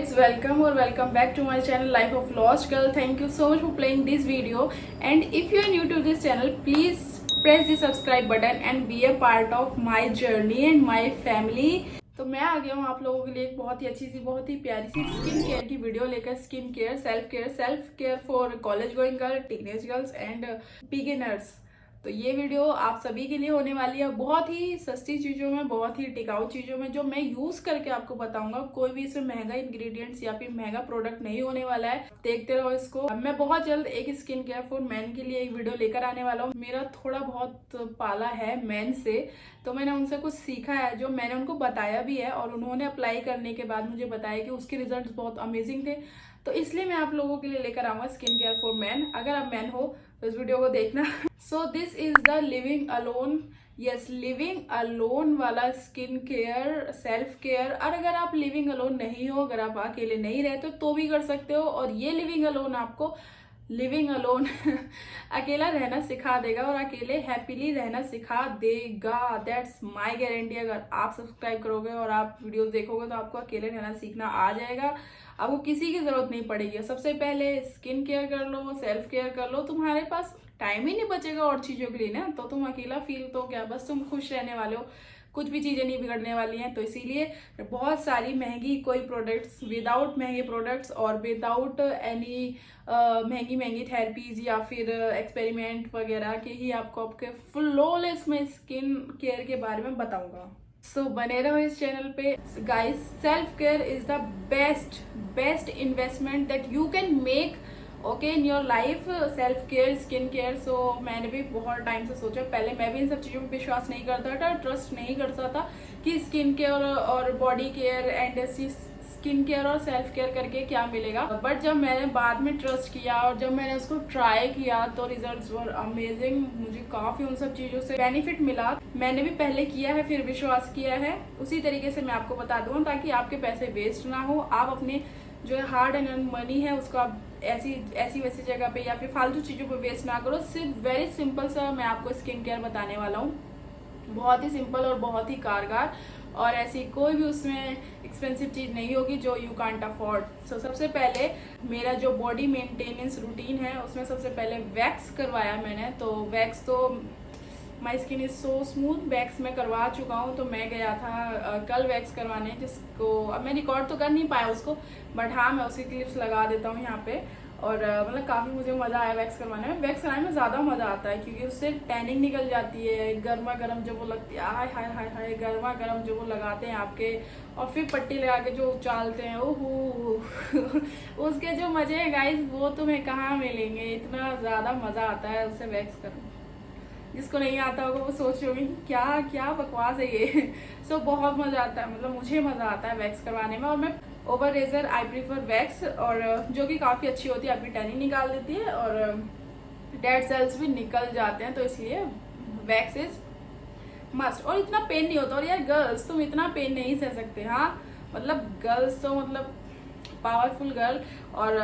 it's welcome or welcome back to my channel Life of Lost Girl. Thank you so much for playing this video, and if you are new to this channel, please press the subscribe button and be a part of my journey and my family. तो मैं आ गया हूँ आप लोगों के लिए एक बहुत ही अच्छी सी, बहुत ही प्यारी सी स्किन केयर की वीडियो लेकर। Skin care, self care for college going girl, teenage girls and beginners. तो ये वीडियो आप सभी के लिए होने वाली है, बहुत ही सस्ती चीज़ों में, बहुत ही टिकाऊ चीज़ों में, जो मैं यूज़ करके आपको बताऊंगा। कोई भी इसमें महंगा इंग्रेडिएंट्स या फिर महंगा प्रोडक्ट नहीं होने वाला है। देखते रहो इसको। मैं बहुत जल्द एक स्किन केयर फॉर मैन के लिए एक वीडियो लेकर आने वाला हूँ। मेरा थोड़ा बहुत पाला है मैन से, तो मैंने उनसे कुछ सीखा है जो मैंने उनको बताया भी है, और उन्होंने अप्लाई करने के बाद मुझे बताया कि उसके रिजल्ट बहुत अमेजिंग थे। तो इसलिए मैं आप लोगों के लिए लेकर आऊंगा स्किन केयर फॉर मैन। अगर आप मैन हो तो इस वीडियो को देखना। So this is the living alone, yes, living alone वाला स्किन केयर, सेल्फ केयर। और अगर आप लिविंग अलोन नहीं हो, अगर आप अकेले नहीं रहते तो भी कर सकते हो। और ये लिविंग अलोन आपको लिविंग अलोन अकेला रहना सिखा देगा और अकेले हैप्पीली रहना सिखा देगा। That's my guarantee. अगर आप सब्सक्राइब करोगे और आप वीडियोस देखोगे तो आपको अकेले रहना सीखना आ जाएगा। आपको किसी की जरूरत नहीं पड़ेगी। सबसे पहले स्किन केयर कर लो, सेल्फ केयर कर लो। तुम्हारे पास टाइम ही नहीं बचेगा और चीजों के लिए ना, तो तुम अकेला फील तो क्या, बस तुम खुश रहने वाले हो, कुछ भी चीज़ें नहीं बिगड़ने वाली हैं। तो इसीलिए बहुत सारी महंगी कोई प्रोडक्ट्स, विदाउट महंगे प्रोडक्ट्स और विदाउट एनी महंगी थेरेपीज या फिर एक्सपेरिमेंट वगैरह के ही आपको आपके फ्लॉलेस में स्किन केयर के बारे में बताऊंगा। सो बने रहो इस चैनल पे guys. Self care is the best investment that you can make okay in your life. Self care, skin care. So मैंने भी बहुत टाइम से सोचा, पहले मैं भी इन सब चीज़ों पर विश्वास नहीं करता था, ट्रस्ट नहीं करता था कि स्किन केयर और body care and skin care और सेल्फ केयर करके क्या मिलेगा। बट जब मैंने बाद में ट्रस्ट किया और जब मैंने उसको ट्राई किया तो रिजल्ट्स वर अमेजिंग। मुझे काफ़ी उन सब चीज़ों से बेनिफिट मिला। मैंने भी पहले किया है, फिर विश्वास किया है, उसी तरीके से मैं आपको बता दूँ ताकि आपके पैसे वेस्ट ना हो। आप अपने जो हार्ड एंड मनी है उसको आप ऐसी वैसी जगह पे या फिर फालतू चीज़ों पे वेस्ट ना करो। सिर्फ वेरी सिंपल सा मैं आपको स्किन केयर बताने वाला हूँ, बहुत ही सिंपल और बहुत ही कारगर। और ऐसी कोई भी उसमें एक्सपेंसिव चीज़ नहीं होगी जो यू कांट अफोर्ड। सो सबसे पहले मेरा जो बॉडी मेंटेनेंस रूटीन है उसमें सबसे पहले वैक्स करवाया मैंने। तो वैक्स तो my skin is so smooth, wax मैं करवा चुका हूँ। तो मैं गया था कल वैक्स करवाने, जिसको अब मैं रिकॉर्ड तो कर नहीं पाया उसको, बट हाँ मैं उसकी क्लिप्स लगा देता हूँ यहाँ पे। और मतलब काफ़ी मुझे मज़ा आया वैक्स करवाने में। वैक्स कराने में ज़्यादा मज़ा आता है क्योंकि उससे टैनिंग निकल जाती है। गर्मा गर्म जब वो लगती है, हाय हाय हाय हाय, गर्मा गर्म जो वो लगाते हैं आपके, और फिर पट्टी लगा के जो उछालते हैं, ओह उसके जो मज़े हैं गाइस वो तुम्हें कहाँ मिलेंगे। इतना ज़्यादा मज़ा आता है उससे वैक्स करने। जिसको नहीं आता होगा वो सोच रहे होंगे क्या क्या बकवास है ये। सो बहुत मज़ा आता है, मतलब मुझे मज़ा आता है वैक्स करवाने में। और मैं over razor I prefer wax, और जो कि काफ़ी अच्छी होती है, आपकी टैनिंग निकाल देती है और डेड सेल्स भी निकल जाते हैं। तो इसलिए वैक्स इज मस्ट। और इतना पेन नहीं होता। और यार गर्ल्स तुम इतना पेन नहीं सह सकते, हाँ मतलब गर्ल्स तो मतलब पावरफुल गर्ल। और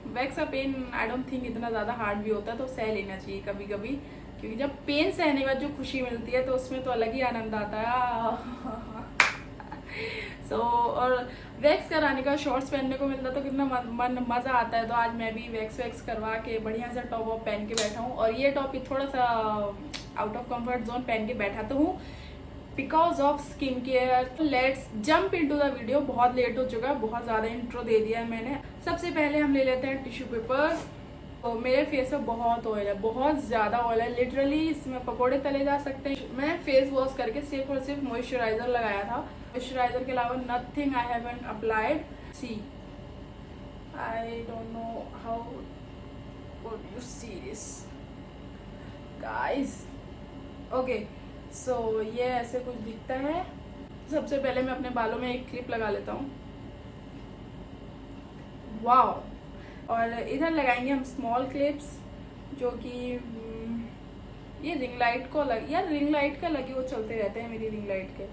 वैक्स का पेन आई डोंट थिंक इतना ज़्यादा हार्ड भी होता है, तो सह लेना चाहिए कभी कभी, क्योंकि जब पेन सहने के बाद जो खुशी मिलती है तो उसमें तो अलग ही आनंद आता है। सो और वैक्स कराने का शॉर्ट्स पहनने को मिलता तो कितना मज़ा आता है। तो आज मैं भी वैक्स करवा के बढ़िया सा टॉप वॉप पहन के बैठा हूँ। और ये टॉप थोड़ा सा आउट ऑफ कंफर्ट जोन पहन के बैठा तो हूँ because of skin care. Let's jump into the video. बहुत लेट हो चुका है, बहुत ज़्यादा इंट्रो दे दिया है मैंने। सबसे पहले हम ले लेते हैं टिश्यू पेपर। तो मेरे फेस में बहुत ऑयल है, बहुत ज़्यादा ऑयल है, लिटरली इसमें पकोड़े तले जा सकते हैं। मैं फेस वॉश करके सिर्फ और सिर्फ मॉइस्चराइजर लगाया था। मॉइस्चराइजर के अलावा nothing I haven't applied. See I don't know how could you see this guys. Okay so ये ऐसे कुछ दिखता है। सबसे पहले मैं अपने बालों में एक क्लिप लगा लेता हूँ। वाओ। और इधर लगाएंगे हम स्मॉल क्लिप्स, जो कि ये रिंग लाइट को यार रिंग लाइट का लगे वो चलते रहते हैं मेरी रिंग लाइट के।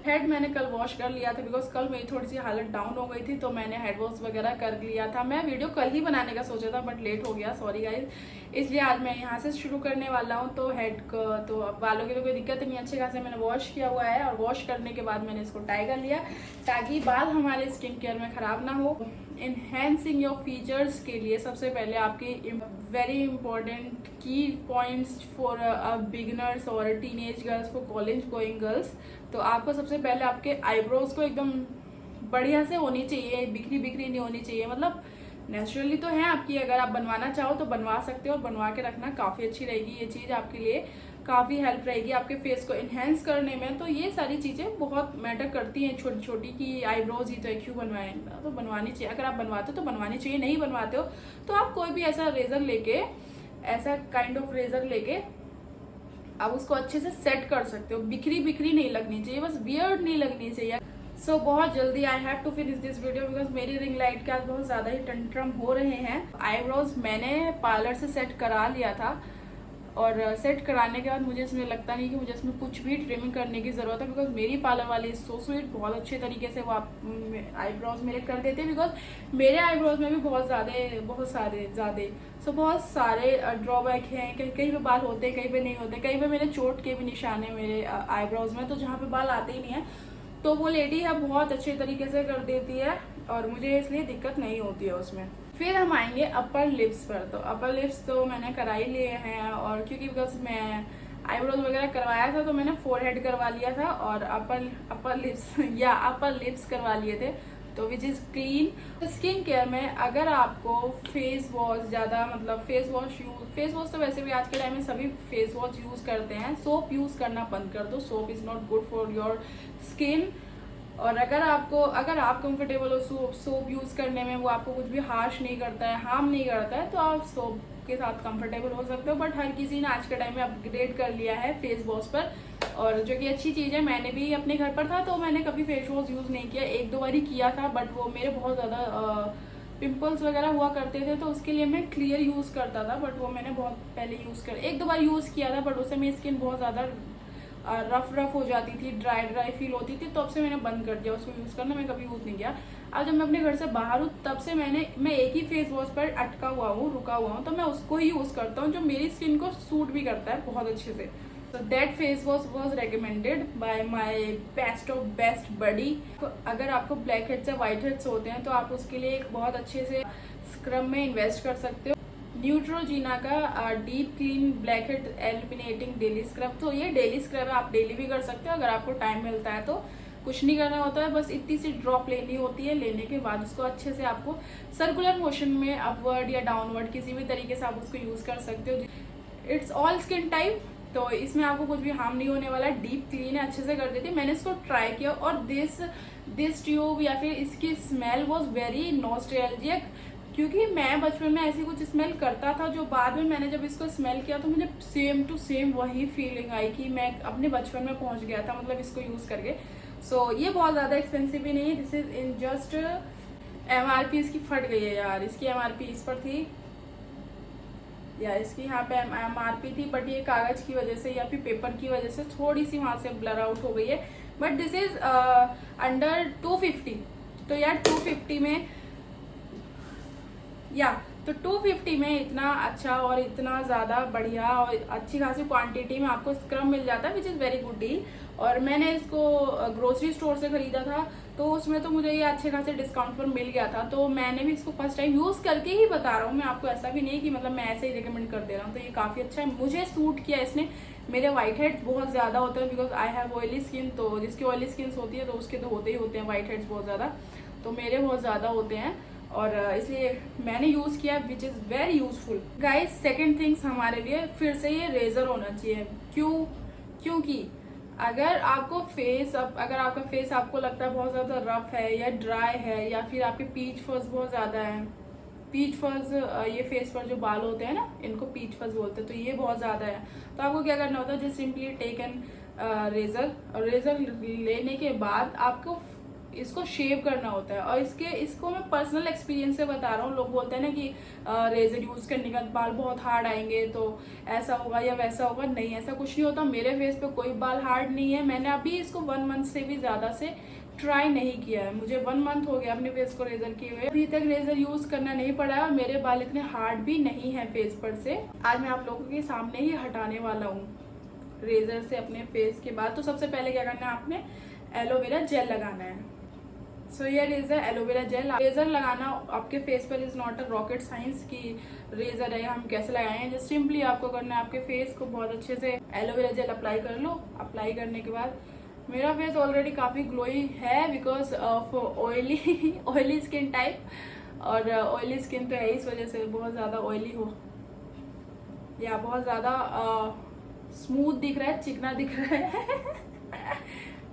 हेड मैंने कल वॉश कर लिया था बिकॉज कल मेरी थोड़ी सी हालत डाउन हो गई थी, तो मैंने हेड वॉश वगैरह कर लिया था। मैं वीडियो कल ही बनाने का सोचा था बट लेट हो गया, सॉरी गाइज। इसलिए आज मैं यहाँ से शुरू करने वाला हूँ। तो हेड को तो बालों की तो कोई दिक्कत नहीं, अच्छे खासे मैंने वॉश किया हुआ है और वॉश करने के बाद मैंने इसको टाई कर लिया ताकि बाल हमारे स्किन केयर में खराब ना हो। इनहेंसिंग योर फीचर्स के लिए सबसे पहले आपके वेरी इंपॉर्टेंट की पॉइंट्स फॉर बिगिनर्स और teenage girls, for college going girls, तो आपको सबसे पहले आपके आईब्रोज को एकदम बढ़िया से होनी चाहिए, बिखरी बिखरी नहीं होनी चाहिए। मतलब नेचुरली तो है आपकी, अगर आप बनवाना चाहो तो बनवा सकते हो, बनवा के रखना काफ़ी अच्छी रहेगी। ये चीज़ आपके लिए काफ़ी हेल्प रहेगी आपके फेस को इन्हेंस करने में। तो ये सारी चीज़ें बहुत मैटर करती हैं, छोटी छोटी, कि आईब्रोज ही तो क्यों बनवाएं, तो बनवानी चाहिए। अगर आप बनवाते हो तो बनवानी चाहिए, नहीं बनवाते हो तो आप कोई भी ऐसा रेजर लेके, ऐसा काइंड ऑफ रेजर लेके आप उसको अच्छे से सेट कर सकते हो। बिखरी बिखरी नहीं लगनी चाहिए, बस वियर्ड नहीं लगनी चाहिए। सो बहुत जल्दी I have to finish this video because मेरी रिंग लाइट के आज बहुत ज़्यादा ही टंट्रम हो रहे हैं। आईब्रोज मैंने पार्लर से सेट करा लिया था और सेट कराने के बाद मुझे इसमें लगता नहीं कि मुझे इसमें कुछ भी ट्रिमिंग करने की ज़रूरत है बिकॉज मेरी पार्लर वाली सो स्वीट, बहुत अच्छे तरीके से वो आईब्रोज मेरे कर देते हैं। बिकॉज मेरे आईब्रोज में भी बहुत सारे ड्रॉबैक हैं। कहीं पे बाल होते हैं, कहीं पे नहीं होते, कहीं पे मेरे चोट के भी निशान है मेरे आईब्रोज में, तो जहाँ पे बाल आते ही नहीं है तो वो लेडी है बहुत अच्छे तरीके से कर देती है और मुझे इसलिए दिक्कत नहीं होती है उसमें। फिर हम आएंगे अपर लिप्स पर। तो अपर लिप्स तो मैंने करा ही लिए हैं, और क्योंकि बिकॉज मैं आईब्रोज वगैरह करवाया था तो मैंने फोरहेड करवा लिया था और अपर लिप्स करवा लिए थे, तो which is clean. Skin care में अगर आपको फेस वॉश ज़्यादा, मतलब फेस वॉश तो वैसे भी आज के टाइम में सभी फेस वॉश यूज़ करते हैं, सोप यूज़ करना बंद कर दो। Soap is not good for your skin. और अगर आप कंफर्टेबल हो सोप यूज़ करने में, वो आपको कुछ भी हार्श नहीं करता है, हार्म नहीं करता है, तो आप सोप के साथ कंफर्टेबल हो सकते हो। बट हर किसी ने आज के टाइम में अपग्रेड कर लिया है फेस वॉश पर, और जो कि अच्छी चीज़ है। मैंने भी अपने घर पर था तो मैंने कभी फेस वॉश यूज़ नहीं किया, एक दो बार ही किया था, बट वो मेरे बहुत ज़्यादा पिंपल्स वगैरह हुआ करते थे तो उसके लिए मैं क्लियर यूज़ करता था, बट वो मैंने बहुत पहले एक दो बार यूज़ किया था, बट उससे मेरी स्किन बहुत ज़्यादा रफ हो जाती थी, ड्राई फील होती थी, तब से मैंने बंद कर दिया उसको यूज़ करना, मैं कभी यूज़ नहीं किया। अब जब मैं अपने घर से बाहर हूँ तब से मैं एक ही फेस वॉश पर रुका हुआ हूँ, तो मैं उसको ही यूज़ करता हूँ जो मेरी स्किन को सूट भी करता है बहुत अच्छे से। तो that face wash was recommended by my best of best buddy. अगर आपको ब्लैक हेड्स या व्हाइट हेड्स होते हैं तो आप उसके लिए एक बहुत अच्छे से स्क्रब में इन्वेस्ट कर सकते हो, न्यूट्रोजीना का deep clean black head eliminating daily scrub. तो ये डेली स्क्रब है, आप डेली भी कर सकते हो अगर आपको टाइम मिलता है तो। कुछ नहीं करना होता है, बस इतनी सी ड्रॉप लेनी होती है, लेने के बाद उसको अच्छे से आपको सर्कुलर मोशन में अपवर्ड या डाउनवर्ड किसी भी तरीके से आप उसको यूज़ कर सकते हो। इट्स ऑल स्किन टाइप, तो इसमें आपको कुछ भी हार्म नहीं होने वाला। डीप क्लीन है, अच्छे से कर देती है। मैंने इसको ट्राई किया और दिस ट्यूब या फिर इसकी स्मेल वॉज वेरी नॉस्टैल्जिक, क्योंकि मैं बचपन में ऐसी कुछ स्मेल करता था जो बाद में मैंने जब इसको स्मेल किया तो मुझे सेम टू सेम वही फीलिंग आई कि मैं अपने बचपन में पहुंच गया था, मतलब इसको यूज़ करके। सो ये बहुत ज़्यादा एक्सपेंसिव भी नहीं है, this is in just MRP इसकी फट गई है यार, इसकी MRP इस पर थी या इसकी यहाँ पे MRP थी, बट ये कागज़ की वजह से या फिर पेपर की वजह से थोड़ी सी वहाँ से ब्लर आउट हो गई है। बट दिस इज अंडर 250, तो यार 250 में तो 250 में इतना अच्छा और इतना ज़्यादा बढ़िया और अच्छी खासी क्वांटिटी में आपको स्क्रब मिल जाता है, which is very good deal. और मैंने इसको ग्रोसरी स्टोर से ख़रीदा था तो उसमें तो मुझे ये अच्छे खासे डिस्काउंट पर मिल गया था, तो मैंने भी इसको फर्स्ट टाइम यूज़ करके ही बता रहा हूँ मैं आपको, ऐसा भी नहीं कि मतलब मैं ऐसे ही रिकमेंड कर दे रहा हूँ। तो ये काफ़ी अच्छा है, मुझे सूट किया इसने। मेरे व्हाइट हेड्स बहुत ज़्यादा होते हैं because I have oily skin, तो जिसकी ऑयली स्किन होती है तो उसके तो होते ही होते हैं व्हाइट हेड्स बहुत ज़्यादा, तो मेरे बहुत ज़्यादा होते हैं और इसलिए मैंने यूज़ किया, which is very useful. Guys second things हमारे लिए फिर से ये रेजर होना चाहिए। क्योंकि अगर आपका फेस आपको लगता है बहुत ज़्यादा रफ है या ड्राई है या फिर आपके पीच फर्स बहुत ज़्यादा है, पीच फर्स ये फेस पर जो बाल होते हैं ना, इनको पीच फर्स बोलते हैं, तो ये बहुत ज़्यादा है, तो आपको क्या करना होता है, just simply take an razor लेने के बाद आपको इसको शेव करना होता है। और इसको मैं पर्सनल एक्सपीरियंस से बता रहा हूँ। लोग बोलते हैं ना कि रेजर यूज करने के बाद बाल बहुत हार्ड आएंगे तो ऐसा होगा या वैसा होगा। नहीं, ऐसा कुछ नहीं होता। मेरे फेस पे कोई बाल हार्ड नहीं है। मैंने अभी इसको 1 मंथ से भी ज्यादा से ट्राई नहीं किया है। मुझे 1 मंथ हो गया अपने फेस को रेजर किए हुए, अभी तक रेजर यूज करना नहीं पड़ा है। मेरे बाल इतने हार्ड भी नहीं है फेस पर से। आज मैं आप लोगों के सामने ही हटाने वाला हूँ रेजर से अपने फेस के बाल। तो सबसे पहले क्या करना है, आपने एलोवेरा जेल लगाना है। So here is the aloe vera gel. Razor लगाना आपके फेस पर is not a rocket science की रेजर है हम कैसे लगाएं। जस्ट सिंपली आपको करना है, आपके फेस को बहुत अच्छे से एलोवेरा जेल अप्लाई कर लो। अप्लाई करने के बाद मेरा फेस ऑलरेडी काफी ग्लोई है because of oily skin type. और ऑयली स्किन तो है, इस वजह से बहुत ज्यादा ऑयली हो या बहुत ज्यादा स्मूथ दिख रहा है, चिकना दिख रहा है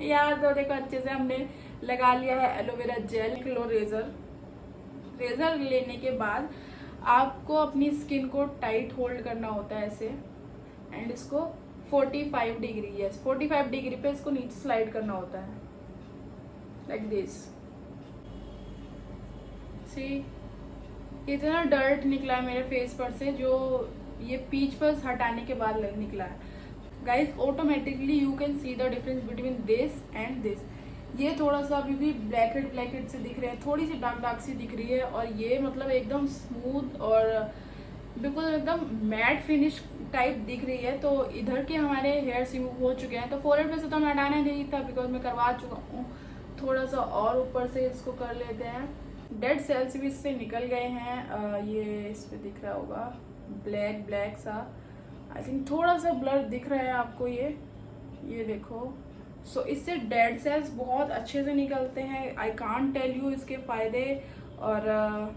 यार। तो देखो अच्छे से हमने लगा लिया है एलोवेरा जेल। लो रेजर लेने के बाद आपको अपनी स्किन को टाइट होल्ड करना होता है ऐसे, एंड इसको 45 डिग्री, यस 45 डिग्री पे इसको नीचे स्लाइड करना होता है लाइक दिस। सी इतना डर्ट निकला है मेरे फेस पर से, जो ये पीच पर हटाने के बाद निकला है। Guys automatically you can see the difference between this and this. ये थोड़ा सा अभी भी ब्लैक से दिख रहे हैं, थोड़ी सी डार्क सी दिख रही है। और ये मतलब एकदम स्मूथ और बिल्कुल एकदम मैट फिनिश टाइप दिख रही है। तो इधर के हमारे हेयर्स रिमूव हो चुके हैं। तो फोरहेड पे से तो मैं हटाना नहीं था बिकॉज मैं करवा चुका हूँ। थोड़ा सा और ऊपर से इसको कर लेते हैं। डेड सेल्स भी इससे निकल गए हैं। ये इस पे दिख रहा होगा ब्लैक सा, आई थिंक थोड़ा सा ब्लर दिख रहा है आपको, ये देखो। सो इससे डेड सेल्स बहुत अच्छे से निकलते हैं। आई कांट टेल यू इसके फायदे। और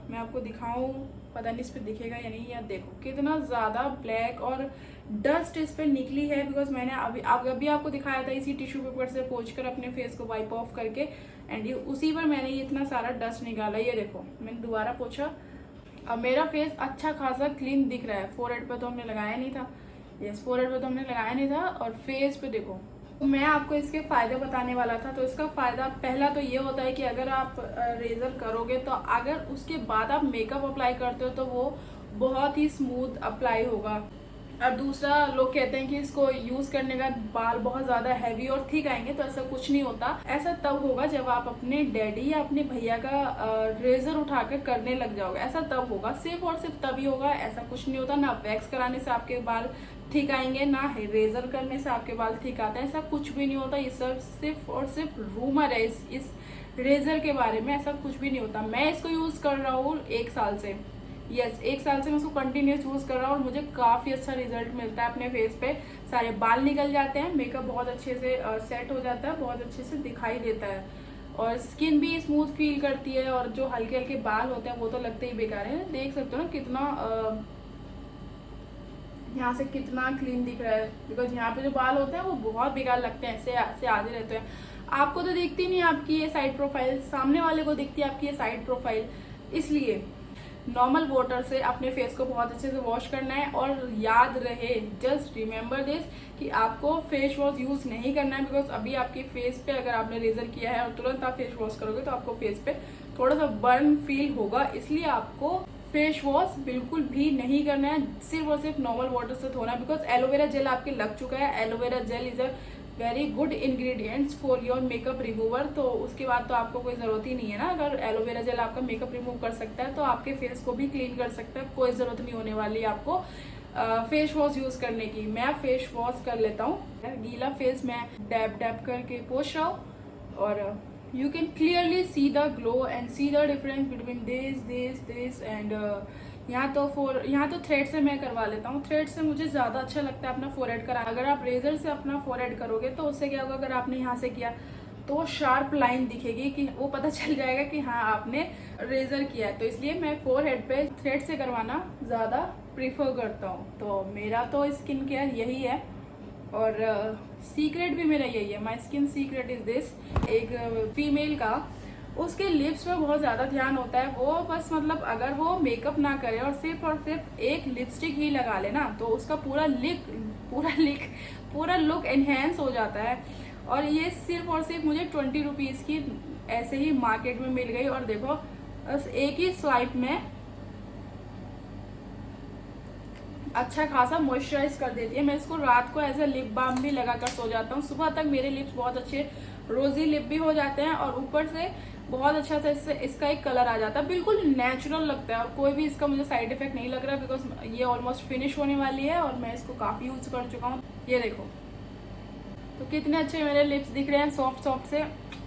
मैं आपको दिखाऊं, पता नहीं इस पे दिखेगा या नहीं। यार देखो कितना ज्यादा ब्लैक और डस्ट इस पे निकली है बिकॉज मैंने अभी आपको दिखाया था इसी टिश्यू पेपर से पोंछ कर अपने फेस को वाइप ऑफ करके, एंड ये उसी पर मैंने ये इतना सारा डस्ट निकाला। ये देखो मैंने दोबारा पोंछा, अब मेरा फेस अच्छा खासा क्लीन दिख रहा है। फोरहेड पे तो हमने लगाया नहीं था, यस फोरहेड पे तो हमने लगाया नहीं था। और फेस पे देखो, मैं आपको इसके फायदे बताने वाला था। तो इसका फायदा पहला तो ये होता है कि अगर आप रेजर करोगे तो अगर उसके बाद आप मेकअप अप्लाई करते हो तो वो बहुत ही स्मूथ अप्लाई होगा। और दूसरा, लोग कहते हैं कि इसको यूज करने का बाल बहुत ज्यादा हैवी और थिक आएंगे, तो ऐसा कुछ नहीं होता। ऐसा तब होगा जब आप अपने डैडी या अपने भैया का रेजर उठाकर करने लग जाओगे, ऐसा तब होगा। सिर्फ और सिर्फ तभी होगा, ऐसा कुछ नहीं होता। ना वैक्स कराने से आपके बाल ठीक आएंगे, ना रेजर करने से आपके बाल ठीक आते हैं, ऐसा कुछ भी नहीं होता। ये सब सिर्फ और सिर्फ रूमर है इस रेजर के बारे में, ऐसा कुछ भी नहीं होता। मैं इसको यूज कर रहा हूँ 1 साल से, यस 1 साल से मैं उसको कंटिन्यूस यूज कर रहा हूँ और मुझे काफी अच्छा रिजल्ट मिलता है। अपने फेस पे सारे बाल निकल जाते हैं, मेकअप बहुत अच्छे से सेट हो जाता है, बहुत अच्छे से दिखाई देता है और स्किन भी स्मूथ फील करती है। और जो हल्के हल्के बाल होते हैं वो तो लगते ही बेकार है। देख सकते हो ना कितना यहाँ से कितना क्लीन दिख रहा है, बिकॉज यहाँ पे जो बाल होते हैं वो बहुत बेकार लगते हैं, ऐसे आधे रहते हैं। आपको तो दिखती नहीं आपकी ये साइड प्रोफाइल, सामने वाले को दिखती है आपकी ये साइड प्रोफाइल। इसलिए नॉर्मल वाटर से अपने फेस को बहुत अच्छे से वॉश करना है। और याद रहे, जस्ट रिमेम्बर दिस, कि आपको फेस वॉश यूज नहीं करना है बिकॉज अभी आपके फेस पे अगर आपने रेजर किया है और तुरंत आप फेस वॉश करोगे तो आपको फेस पे थोड़ा सा बर्न फील होगा। इसलिए आपको फेस वॉश बिल्कुल भी नहीं करना है, सिर्फ और सिर्फ नॉर्मल वाटर से धोना है। बिकॉज एलोवेरा जेल आपके लग चुका है। Aloe vera gel is a very good ingredients for your makeup remover. तो उसके बाद तो आपको कोई जरूरत ही नहीं है ना। अगर एलोवेरा जेल आपका मेकअप रिमूव कर सकता है तो आपके फेस को भी क्लीन कर सकता है। कोई जरूरत नहीं होने वाली आपको फेस वॉश यूज करने की। मैं फेस वॉश कर लेता हूँ, गीला फेस मैं डैब डैब करके पोंछ रहा हूँ और you can clearly see the glow and see the difference between this and यहाँ तो थ्रेड से मैं करवा लेता हूँ। थ्रेड से मुझे ज्यादा अच्छा लगता है अपना फोरहेड कराना। अगर आप रेजर से अपना फोरहेड करोगे तो उससे क्या होगा, अगर आपने यहाँ से किया तो वो शार्प लाइन दिखेगी कि वो पता चल जाएगा कि हाँ आपने रेजर किया है। तो इसलिए मैं फोरहेड पे थ्रेड से करवाना ज्यादा प्रीफर करता हूँ। तो मेरा तो स्किन केयर यही है और सीक्रेट भी मेरा यही है। My skin secret is this. एक फीमेल का उसके लिप्स पे बहुत ज्यादा ध्यान होता है। वो बस मतलब अगर वो मेकअप ना करे और सिर्फ एक लिपस्टिक ही लगा ले ना तो उसका पूरा लुक एनहेंस हो जाता है। और ये सिर्फ और सिर्फ मुझे 20 रुपीज की ऐसे ही मार्केट में मिल गई और देखो बस एक ही स्वाइप में अच्छा खासा मॉइस्चराइज कर देती है। मैं इसको रात को एज ए लिप बाम भी लगाकर सो जाता हूँ, सुबह तक मेरे लिप्स बहुत अच्छे रोजी लिप भी हो जाते हैं और ऊपर से बहुत अच्छा सा इसका एक कलर आ जाता है, बिल्कुल नेचुरल लगता है और कोई भी इसका मुझे साइड इफेक्ट नहीं लग रहा बिकॉज ये ऑलमोस्ट फिनिश होने वाली है और मैं इसको काफी यूज कर चुका हूँ। ये देखो तो कितने अच्छे मेरे लिप्स दिख रहे हैं, सॉफ्ट सॉफ्ट से,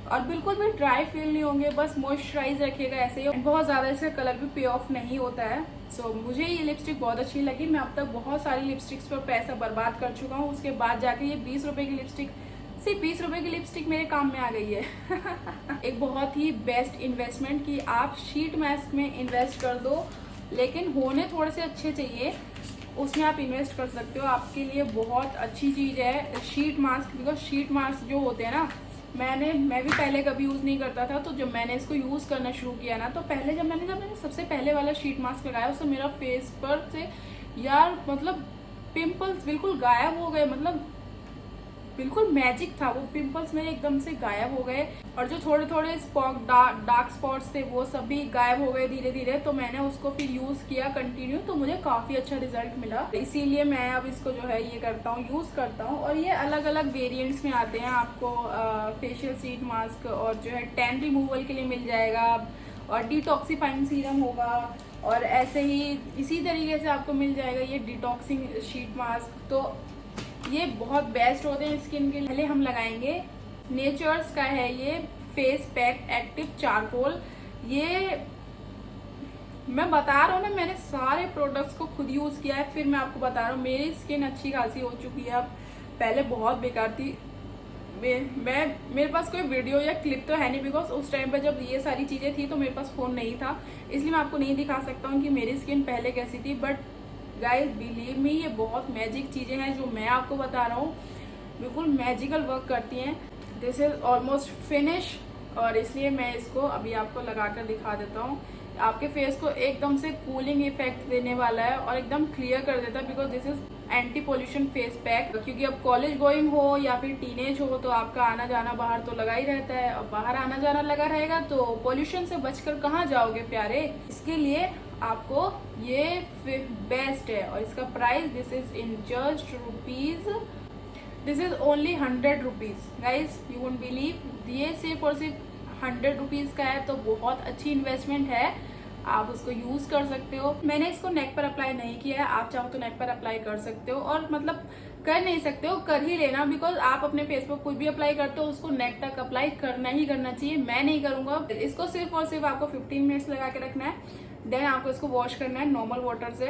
और बिल्कुल भी ड्राई फील नहीं होंगे, बस मॉइस्चराइज रखिएगा ऐसे ही। बहुत ज्यादा इसका कलर भी पे ऑफ नहीं होता है। सो मुझे ये लिपस्टिक बहुत अच्छी लगी। मैं अब तक बहुत सारी लिपस्टिक्स पर पैसा बर्बाद कर चुका हूँ, उसके बाद जाके ये 20 रुपए की लिपस्टिक, सिर्फ 20 रुपए की लिपस्टिक मेरे काम में आ गई है। एक बहुत ही बेस्ट इन्वेस्टमेंट कि आप शीट मास्क में इन्वेस्ट कर दो, लेकिन होने थोड़े से अच्छे चाहिए, उसमें आप इन्वेस्ट कर सकते हो। आपके लिए बहुत अच्छी चीज है sheet mask, because sheet mask जो होते हैं ना, मैं भी पहले कभी यूज नहीं करता था, तो जब मैंने इसको यूज करना शुरू किया ना, तो पहले जब मैंने सबसे पहले वाला शीट मास्क लगाया, उससे मेरा फेस पर से यार मतलब पिंपल्स बिल्कुल गायब हो गए, मतलब बिल्कुल मैजिक था। वो पिंपल्स मेरे एकदम से गायब हो गए और जो थोड़े थोड़े डार्क स्पॉट्स थे वो सब भी गायब हो गए धीरे धीरे। तो मैंने उसको फिर यूज किया कंटिन्यू, तो मुझे काफी अच्छा रिजल्ट मिला, इसीलिए मैं अब इसको जो है ये करता हूँ, यूज करता हूँ। और ये अलग अलग वेरिएंट्स में आते हैं, आपको फेशियल शीट मास्क और जो है टैन रिमूवल के लिए मिल जाएगा, और डिटॉक्सीफाइंग सीरम होगा, और ऐसे ही इसी तरीके से आपको मिल जाएगा ये डिटॉक्सिंग शीट मास्क। तो ये बहुत बेस्ट होते हैं स्किन के लिए। पहले हम लगाएंगे नेचर्स का है ये फेस पैक एक्टिव चारकोल। ये मैं बता रहा हूँ ना, मैंने सारे प्रोडक्ट्स को खुद यूज किया है, फिर मैं आपको बता रहा हूँ मेरी स्किन अच्छी खासी हो चुकी है अब। पहले बहुत बेकार थी। मेरे पास कोई वीडियो या क्लिप तो है नहीं, बिकॉज उस टाइम पे जब ये सारी चीजें थी तो मेरे पास फोन नहीं था, इसलिए मैं आपको नहीं दिखा सकता हूँ कि मेरी स्किन पहले कैसी थी। बट गाइस बिलीव मी, ये बहुत मैजिक चीजें हैं जो मैं आपको बता रहा हूँ, बिल्कुल मैजिकल वर्क करती हैं। दिस इज ऑलमोस्ट फिनिश, और इसलिए मैं इसको अभी आपको लगा कर दिखा देता हूँ। आपके फेस को एकदम से कूलिंग इफेक्ट देने वाला है और एकदम क्लियर कर देता है, because this is anti pollution face pack. क्योंकि अब कॉलेज गोइंग हो या फिर टीनेज हो तो आपका आना जाना बाहर तो लगा ही रहता है, अब बाहर आना जाना लगा रहेगा तो पोल्यूशन से बचकर कहाँ जाओगे प्यारे। इसके लिए आपको ये बेस्ट है, और इसका price this is in just rupees, this is only 100 rupees. Guys you won't believe, ये सिर्फ और सिर्फ 100 रुपीज का है, तो बहुत अच्छी इन्वेस्टमेंट है, आप उसको यूज कर सकते हो। मैंने इसको नेक पर अप्लाई नहीं किया है, आप चाहो तो नेक पर अप्लाई कर सकते हो, और मतलब कर नहीं सकते हो कर ही लेना, बिकॉज आप अपने फेस पर कुछ भी अप्लाई करते हो उसको नेक तक अप्लाई करना ही करना चाहिए। मैं नहीं करूंगा, इसको सिर्फ और सिर्फ आपको 15 मिनट्स लगा के रखना है, देन आपको इसको वॉश करना है नॉर्मल वाटर से।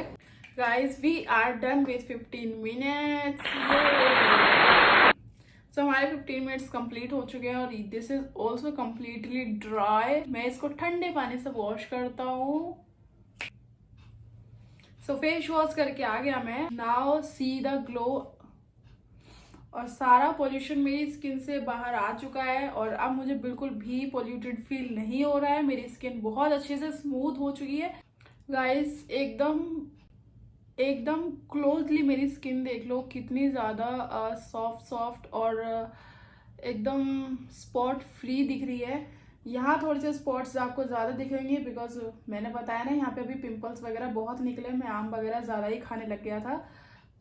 Guys we are done with 15 minutes. So हमारे 15 मिनट्स कंप्लीट हो चुके हैं और this is also completely dry. मैं इसको ठंडे पानी से वॉश करता हूँ। सो फेस वॉश करके आ गया मैं, नाउ सी द ग्लो, और सारा पोल्यूशन मेरी स्किन से बाहर आ चुका है और अब मुझे बिल्कुल भी पोल्यूटेड फील नहीं हो रहा है। मेरी स्किन बहुत अच्छे से स्मूथ हो चुकी है। गाइस एकदम एकदम क्लोजली मेरी स्किन देख लो, कितनी ज़्यादा सॉफ्ट और एकदम स्पॉट फ्री दिख रही है। यहाँ थोड़े से स्पॉट्स आपको ज़्यादा दिखेंगे, बिकॉज मैंने बताया ना यहाँ पे अभी पिंपल्स वगैरह बहुत निकले, मैं आम वगैरह ज़्यादा ही खाने लग गया था,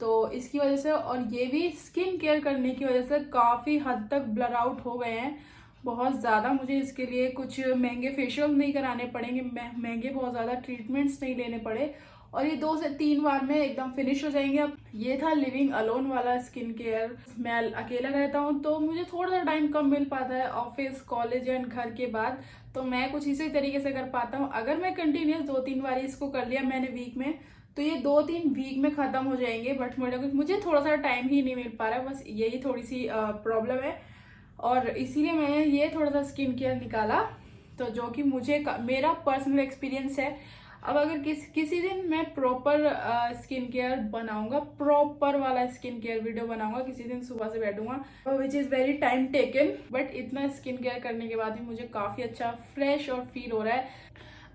तो इसकी वजह से, और ये भी स्किन केयर करने की वजह से काफ़ी हद तक ब्लर आउट हो गए हैं बहुत ज़्यादा। मुझे इसके लिए कुछ महंगे फेशियल नहीं कराने पड़ेंगे, महंगे बहुत ज़्यादा ट्रीटमेंट्स नहीं लेने पड़े, और ये 2 से 3 बार में एकदम फिनिश हो जाएंगे। अब ये था लिविंग अलोन वाला स्किन केयर। मैं अकेला रहता हूँ तो मुझे थोड़ा सा टाइम कम मिल पाता है ऑफिस कॉलेज एंड घर के बाद, तो मैं कुछ इसी तरीके से कर पाता हूँ। अगर मैं कंटिन्यूस 2-3 बार इसको कर लिया मैंने वीक में, तो ये 2-3 वीक में खत्म हो जाएंगे, बट मुझे थोड़ा सा टाइम ही नहीं मिल पा रहा है, बस यही थोड़ी सी प्रॉब्लम है, और इसीलिए मैंने ये थोड़ा सा स्किन केयर निकाला, तो जो कि मुझे मेरा पर्सनल एक्सपीरियंस है। अब अगर किसी दिन मैं प्रॉपर स्किन केयर बनाऊंगा, प्रॉपर वाला स्किन केयर वीडियो बनाऊंगा, किसी दिन सुबह से बैठूंगा, which is very time taken, but इतना स्किन केयर करने के बाद भी मुझे काफ़ी अच्छा फ्रेश और फील हो रहा है।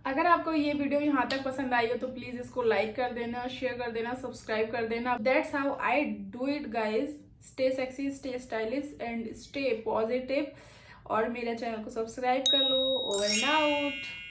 अगर आपको ये वीडियो यहाँ तक पसंद आई हो तो प्लीज़ इसको लाइक कर देना, शेयर कर देना, सब्सक्राइब कर देना। That's how I do it guys. Stay sexy, stay stylish and stay positive. और मेरे चैनल को सब्सक्राइब कर लो। Over and out.